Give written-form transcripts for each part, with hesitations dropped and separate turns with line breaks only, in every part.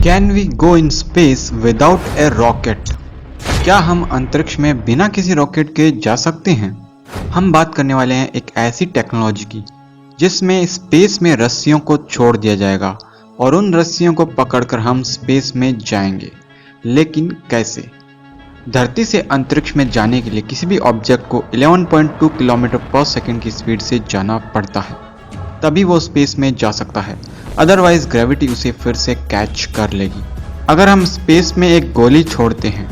Can we go in space without a rocket? क्या हम अंतरिक्ष में बिना किसी रॉकेट के जा सकते हैं? हम बात करने वाले हैं एक ऐसी टेक्नोलॉजी की जिसमें स्पेस में रस्सियों को छोड़ दिया जाएगा और उन रस्सियों को पकड़कर हम स्पेस में जाएंगे। लेकिन कैसे? धरती से अंतरिक्ष में जाने के लिए किसी भी ऑब्जेक्ट को 11.2 किलोमीटर पर सेकंड की स्पीड से जाना पड़ता है, तभी वो स्पेस में जा सकता है। अदरवाइज ग्रेविटी उसे फिर से कैच कर लेगी। अगर हम स्पेस में एक गोली छोड़ते हैं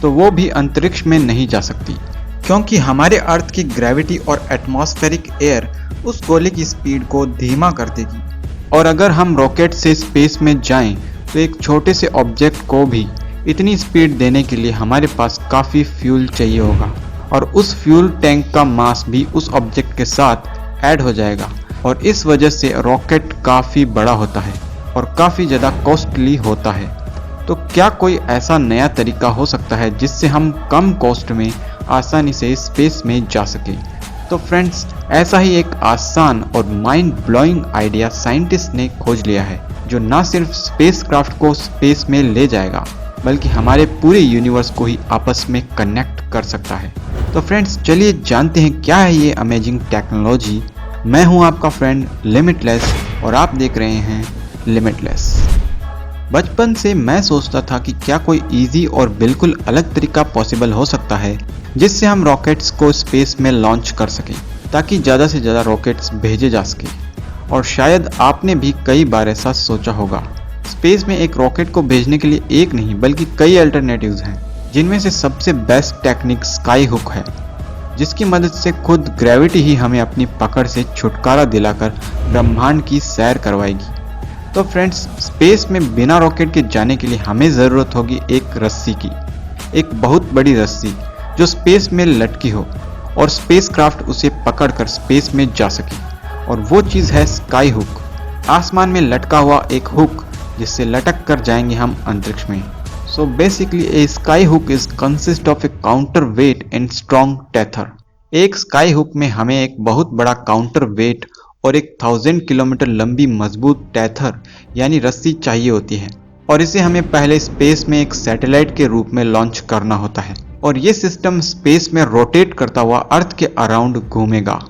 तो वो भी अंतरिक्ष में नहीं जा सकती, क्योंकि हमारे अर्थ की ग्रेविटी और एटमॉस्फेरिक एयर उस गोली की स्पीड को धीमा कर देगी। और अगर हम रॉकेट से स्पेस में जाएं तो एक छोटे से ऑब्जेक्ट को भी इतनी स्पीड देने के लिए हमारे पास काफ़ी फ्यूल चाहिए होगा, और उस फ्यूल टैंक का मास भी उस ऑब्जेक्ट के साथ ऐड हो जाएगा, और इस वजह से रॉकेट काफ़ी बड़ा होता है और काफ़ी ज़्यादा कॉस्टली होता है। तो क्या कोई ऐसा नया तरीका हो सकता है जिससे हम कम कॉस्ट में आसानी से स्पेस में जा सकें? तो फ्रेंड्स, ऐसा ही एक आसान और माइंड ब्लोइंग आइडिया साइंटिस्ट ने खोज लिया है, जो ना सिर्फ स्पेसक्राफ्ट को स्पेस में ले जाएगा बल्कि हमारे पूरे यूनिवर्स को ही आपस में कनेक्ट कर सकता है। तो फ्रेंड्स, चलिए जानते हैं क्या है ये अमेजिंग टेक्नोलॉजी। मैं हूं आपका फ्रेंड लिमिटलेस और आप देख रहे हैं लिमिटलेस। बचपन से मैं सोचता था कि क्या कोई इजी और बिल्कुल अलग तरीका पॉसिबल हो सकता है जिससे हम रॉकेट्स को स्पेस में लॉन्च कर सकें, ताकि ज़्यादा से ज़्यादा रॉकेट्स भेजे जा सकें। और शायद आपने भी कई बार ऐसा सोचा होगा। स्पेस में एक रॉकेट को भेजने के लिए एक नहीं बल्कि कई अल्टरनेटिव्स हैं, जिनमें से सबसे बेस्ट टेक्निक स्काई हुक है, जिसकी मदद से खुद ग्रेविटी ही हमें अपनी पकड़ से छुटकारा दिलाकर ब्रह्मांड की सैर करवाएगी। तो फ्रेंड्स, स्पेस में बिना रॉकेट के जाने के लिए हमें ज़रूरत होगी एक रस्सी की, एक बहुत बड़ी रस्सी जो स्पेस में लटकी हो और स्पेसक्राफ्ट उसे पकड़कर स्पेस में जा सके। और वो चीज़ है स्काई हुक, आसमान में लटका हुआ एक हुक जिससे लटक कर जाएंगे हम अंतरिक्ष में। So basically a sky hook is consist of a counterweight and strong tether। एक स्काई हुक में हमें एक बहुत बड़ा काउंटर वेट और एक 1000 किलोमीटर लंबी मजबूत टेथर यानी रस्सी चाहिए होती है, और इसे हमें पहले स्पेस में एक सैटेलाइट के रूप में लॉन्च करना होता है, और ये सिस्टम स्पेस में रोटेट करता हुआ अर्थ के अराउंड घूमेगा।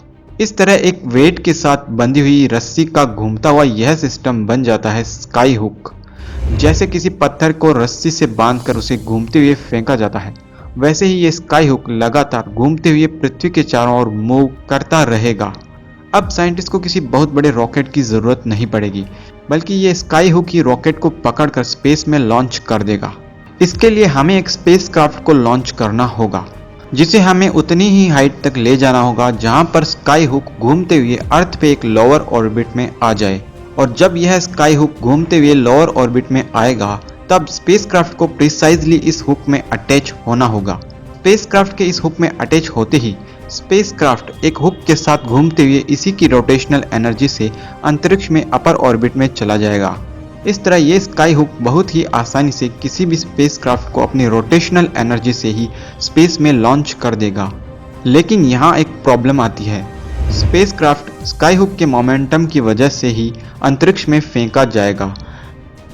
इस तरह एक वेट के साथ बंधी हुई रस्सी का घूमता हुआ यह सिस्टम बन जाता है स्काई हुक। जैसे किसी पत्थर को रस्सी से बांधकर उसे घूमते हुए फेंका जाता है, वैसे ही ये स्काई हुक लगातार घूमते हुए पृथ्वी के चारों ओर मूव करता रहेगा। अब साइंटिस्ट को किसी बहुत बड़े रॉकेट की जरूरत नहीं पड़ेगी, बल्कि ये स्काई हुक ही रॉकेट को पकड़कर स्पेस में लॉन्च कर देगा। इसके लिए हमें एक स्पेसक्राफ्ट को लॉन्च करना होगा, जिसे हमें उतनी ही हाइट तक ले जाना होगा जहां पर स्काई हुक घूमते हुए अर्थ पे एक लोअर ऑर्बिट में आ जाए। और जब यह स्काई हुक घूमते हुए लोअर ऑर्बिट में आएगा, तब स्पेसक्राफ्ट को प्रिसाइजली इस हुक में अटैच होना होगा। स्पेसक्राफ्ट के इस हुक में अटैच होते ही स्पेसक्राफ्ट एक हुक के साथ घूमते हुए इसी की रोटेशनल एनर्जी से अंतरिक्ष में अपर ऑर्बिट में चला जाएगा। इस तरह ये स्काई हुक बहुत ही आसानी से किसी भी स्पेसक्राफ्ट को अपनी रोटेशनल एनर्जी से ही स्पेस में लॉन्च कर देगा। लेकिन यहाँ एक प्रॉब्लम आती है। स्पेसक्राफ्ट स्काई हुक के मोमेंटम की वजह से ही अंतरिक्ष में फेंका जाएगा,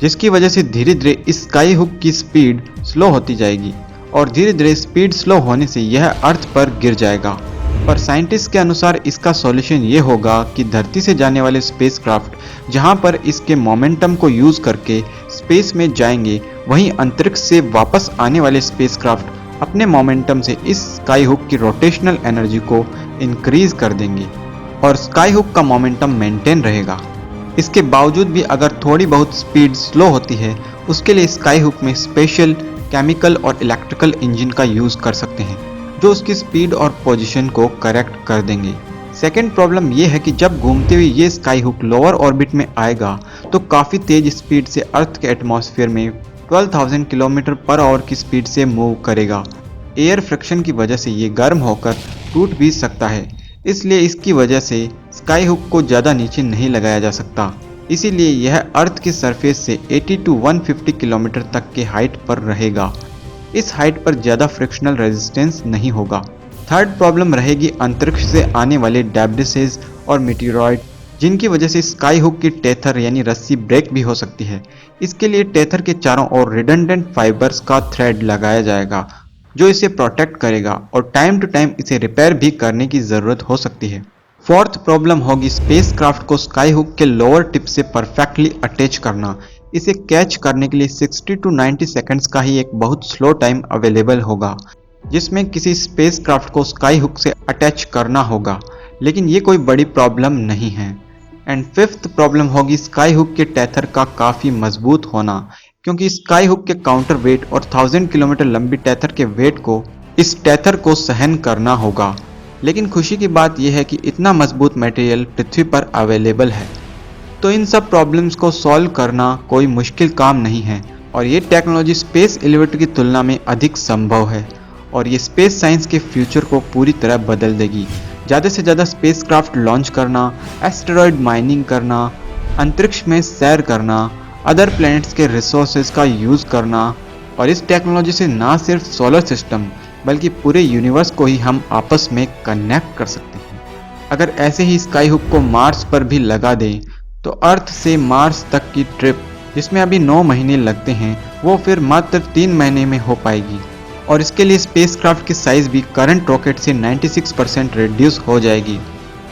जिसकी वजह से धीरे धीरे इस स्काई हुक की स्पीड स्लो होती जाएगी, और धीरे धीरे स्पीड स्लो होने से यह अर्थ पर गिर जाएगा। पर साइंटिस्ट के अनुसार इसका सॉल्यूशन ये होगा कि धरती से जाने वाले स्पेसक्राफ्ट जहां पर इसके मोमेंटम को यूज करके स्पेस में जाएंगे, वहीं अंतरिक्ष से वापस आने वाले स्पेसक्राफ्ट अपने मोमेंटम से इस स्काई हुक की रोटेशनल एनर्जी को इंक्रीज कर देंगे और स्काई हुक का मोमेंटम मेंटेन रहेगा। इसके बावजूद भी अगर थोड़ी बहुत स्पीड स्लो होती है, उसके लिए स्काई हुक में स्पेशल केमिकल और इलेक्ट्रिकल इंजन का यूज कर सकते हैं, जो उसकी स्पीड और पोजीशन को करेक्ट कर देंगे। सेकेंड प्रॉब्लम यह है कि जब घूमते हुए ये स्काई हुक लोअर ऑर्बिट में आएगा तो काफ़ी तेज स्पीड से अर्थ के एटमॉस्फेयर में 12,000 किलोमीटर पर आवर की स्पीड से मूव करेगा। एयर फ्रिक्शन की वजह से ये गर्म होकर टूट भी सकता है, इसलिए इसकी वजह से स्काई हुक को ज़्यादा नीचे नहीं लगाया जा सकता। इसीलिए यह अर्थ की सरफेस से 80 to 150 किलोमीटर तक के हाइट पर रहेगा। इस हाइट पर ज़्यादा फ्रिक्शनल रेजिस्टेंस नहीं होगा। थर्ड प्रॉब्लम रहेगी अंतरिक्ष से आने वाले डेब्रिसेस और मीटियोराइड जिनकी वजह से स्काई हुक की टेथर यानी रस्सी ब्रेक भी हो सकती है। इसके लिए टेथर के चारों ओर रिडंडेंट फाइबर्स का थ्रेड लगाया जाएगा जो इसे प्रोटेक्ट करेगा और टाइम टू टाइम इसे रिपेयर भी करने की ज़रूरत हो सकती है। फोर्थ प्रॉब्लम होगी स्पेसक्राफ्ट को स्काई हुक के लोअर टिप से परफेक्टली अटैच करना। इसे कैच करने के लिए 60 टू 90 सेकंड्स का ही एक बहुत स्लो टाइम अवेलेबल होगा जिसमें किसी स्पेसक्राफ्ट को स्काई हुक से अटैच करना होगा, लेकिन ये कोई बड़ी प्रॉब्लम नहीं है। एंड फिफ्थ प्रॉब्लम होगी स्काई हुक के टेथर का काफ़ी मजबूत होना, क्योंकि स्काई हुक के काउंटर वेट और 1000 किलोमीटर लंबी टेथर के वेट को इस टेथर को सहन करना होगा। लेकिन खुशी की बात यह है कि इतना मजबूत मटेरियल पृथ्वी पर अवेलेबल है, तो इन सब प्रॉब्लम्स को सॉल्व करना कोई मुश्किल काम नहीं है और ये टेक्नोलॉजी स्पेस एलिवेटर की तुलना में अधिक संभव है और ये स्पेस साइंस के फ्यूचर को पूरी तरह बदल देगी। ज़्यादा से ज़्यादा स्पेसक्राफ्ट लॉन्च करना, एस्टेरॉयड माइनिंग करना, अंतरिक्ष में सैर करना, अदर प्लैनेट्स के रिसोर्सेज का यूज़ करना और इस टेक्नोलॉजी से ना सिर्फ सोलर सिस्टम बल्कि पूरे यूनिवर्स को ही हम आपस में कनेक्ट कर सकते हैं। अगर ऐसे ही स्काई हुक को मार्स पर भी लगा दें तो अर्थ से मार्स तक की ट्रिप जिसमें अभी 9 महीने लगते हैं वो फिर मात्र 3 महीने में हो पाएगी और इसके लिए स्पेसक्राफ्ट की साइज भी करंट रॉकेट से 96% रिड्यूस हो जाएगी।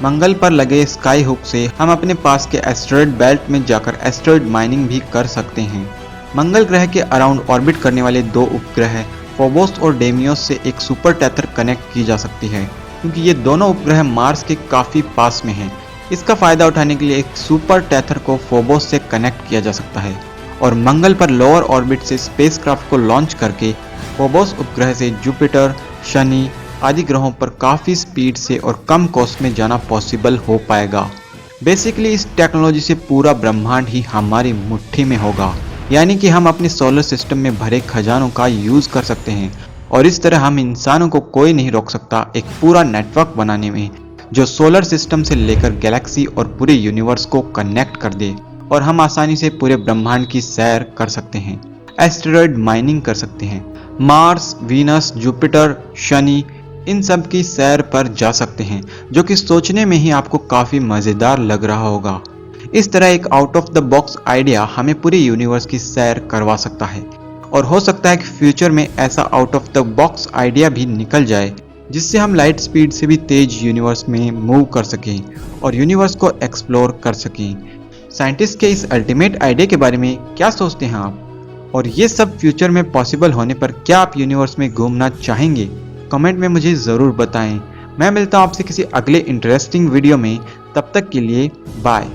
मंगल पर लगे स्काई हुक से हम अपने पास के एस्टेरॉयड बेल्ट में जाकर एस्टेरॉयड माइनिंग भी कर सकते हैं। मंगल ग्रह के अराउंड ऑर्बिट करने वाले 2 उपग्रह फोबोस और डेमियोस से एक सुपर टेथर कनेक्ट की जा सकती है, क्योंकि ये दोनों उपग्रह मार्स के काफ़ी पास में हैं। इसका फ़ायदा उठाने के लिए एक सुपर टेथर को फोबोस से कनेक्ट किया जा सकता है और मंगल पर लोअर ऑर्बिट से स्पेसक्राफ्ट को लॉन्च करके फोबोस उपग्रह से जुपिटर, शनि आदि ग्रहों पर काफ़ी स्पीड से और कम कॉस्ट में जाना पॉसिबल हो पाएगा। बेसिकली इस टेक्नोलॉजी से पूरा ब्रह्मांड ही हमारी मुट्ठी में होगा, यानी कि हम अपने सोलर सिस्टम में भरे खजानों का यूज़ कर सकते हैं और इस तरह हम इंसानों को कोई नहीं रोक सकता एक पूरा नेटवर्क बनाने में जो सोलर सिस्टम से लेकर गैलेक्सी और पूरे यूनिवर्स को कनेक्ट कर दे और हम आसानी से पूरे ब्रह्मांड की सैर कर सकते हैं, एस्टेरॉयड माइनिंग कर सकते हैं, मार्स, वीनस, जुपिटर, शनि इन सब की सैर पर जा सकते हैं, जो कि सोचने में ही आपको काफ़ी मज़ेदार लग रहा होगा। इस तरह एक out of the box idea हमें पूरे यूनिवर्स की सैर करवा सकता है और हो सकता है कि फ्यूचर में ऐसा out of the box idea भी निकल जाए जिससे हम लाइट स्पीड से भी तेज यूनिवर्स में मूव कर सकें और यूनिवर्स को एक्सप्लोर कर सकें। साइंटिस्ट के इस अल्टीमेट आइडिया के बारे में क्या सोचते हैं आप? और ये सब फ्यूचर में पॉसिबल होने पर क्या आप यूनिवर्स में घूमना चाहेंगे? कमेंट में मुझे ज़रूर बताएं। मैं मिलता हूँ आपसे किसी अगले इंटरेस्टिंग वीडियो में, तब तक के लिए बाय।